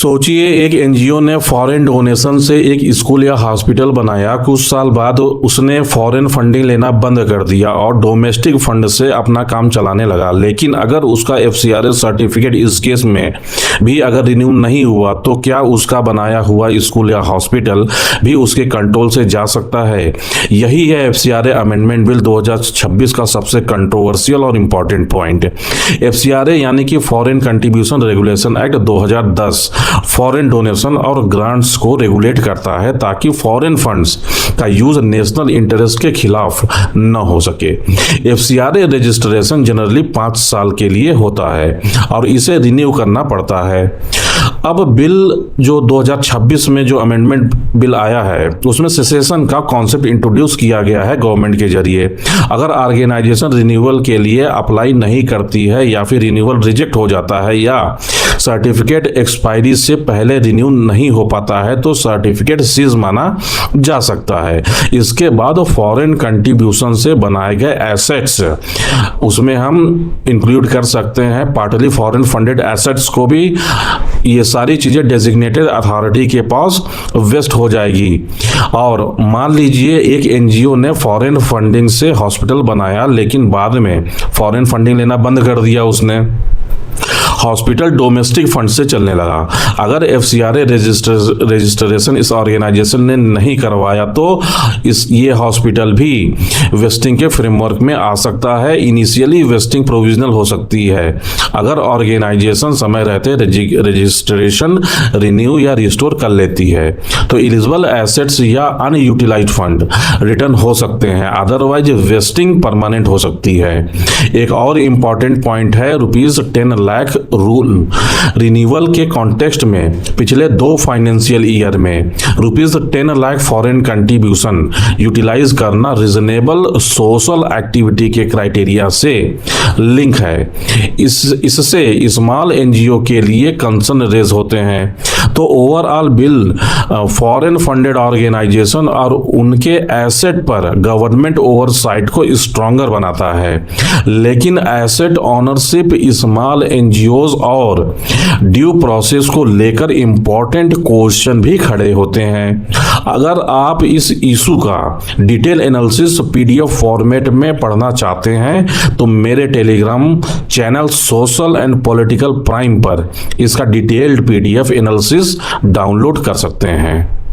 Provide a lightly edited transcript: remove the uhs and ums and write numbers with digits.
सोचिए, एक एनजीओ ने फॉरेन डोनेशन से एक स्कूल या हॉस्पिटल बनाया। कुछ साल बाद उसने फॉरेन फंडिंग लेना बंद कर दिया और डोमेस्टिक फंड से अपना काम चलाने लगा। लेकिन अगर उसका एफसीआरए सर्टिफिकेट इस केस में भी अगर रिन्यू नहीं हुआ तो क्या उसका बनाया हुआ स्कूल या हॉस्पिटल भी उसके कंट्रोल से जा सकता है? यही है एफसीआरए अमेंडमेंट बिल 2026 का सबसे कंट्रोवर्शियल और इम्पॉर्टेंट पॉइंट। एफसीआरए यानी कि foreign contribution regulation act 2010 foreign donation और ग्रांट्स को रेगुलेट करता है ताकि फॉरेन फंड्स का यूज नेशनल इंटरेस्ट के खिलाफ न हो सके। एफसीआरए रजिस्ट्रेशन जनरली 5 साल के लिए होता है और इसे रिन्यू करना पड़ता है। अब बिल जो 2026 में जो अमेंडमेंट बिल आया है उसमें सेसेशन का कॉन्सेप्ट इंट्रोड्यूस किया गया है गवर्नमेंट के जरिए। अगर ऑर्गेनाइजेशन रिन्यूअल के लिए अप्लाई नहीं करती है या फिर रिन्यूअल रिजेक्ट हो जाता है या सर्टिफिकेट एक्सपायरी से पहले रिन्यू नहीं हो पाता है तो सर्टिफिकेट सीज माना जा सकता है। इसके बाद फॉरेन कंट्रीब्यूशन से बनाए गए एसेट्स उसमें हम इंक्लूड कर सकते हैं पार्टली फॉरेन फंडेड एसेट्स को भी। ये सारी चीज़ें डेजिग्नेटेड अथॉरिटी के पास वेस्ट हो जाएगी। और मान लीजिए एक एनजीओ ने फॉरेन फंडिंग से हॉस्पिटल बनाया लेकिन बाद में फॉरेन फंडिंग लेना बंद कर दिया उसने। हॉस्पिटल डोमेस्टिक फंड से चलने लगा। अगर एफसीआरए रजिस्ट्रेशन इस ऑर्गेनाइजेशन ने नहीं करवाया तो ये हॉस्पिटल भी वेस्टिंग के फ्रेमवर्क में आ सकता है। इनिशियली वेस्टिंग प्रोविजनल हो सकती है अगर ऑर्गेनाइजेशन समय रहते रजिस्ट्रेशन रिन्यू या रिस्टोर कर लेती है तो एलिजिबल एसेट्स या अनयूटिलाइज्ड फंड रिटर्न हो सकते हैं। अदरवाइज वेस्टिंग परमानेंट हो सकती है। एक और इम्पॉर्टेंट पॉइंट है ₹10 लाख रूल। रिन्यूअल के कॉन्टेक्स्ट में पिछले 2 फाइनेंशियल ईयर में ₹10 लाख फॉरेन कंट्रीब्यूशन यूटिलाइज करना रीजनेबल सोशल एक्टिविटी के क्राइटेरिया से लिंक है। इससे स्मॉल एनजीओ के लिए कंसर्न रेज होते हैं। तो overall bill foreign funded organisation और उनके एसेट पर गवर्नमेंट ओवरसाइट को स्ट्रॉन्गर बनाता है। लेकिन एसेट ऑनरशिप स्मॉल एनजीओज और ड्यू प्रोसेस को लेकर इंपॉर्टेंट क्वेश्चन भी खड़े होते हैं। अगर आप इस इशू का डिटेल एनालिसिस पीडीएफ फॉर्मेट में पढ़ना चाहते हैं तो मेरे Telegram channel social and political prime पर इसका डिटेल्ड पीडीएफ एनालिसिस डाउनलोड कर सकते हैं।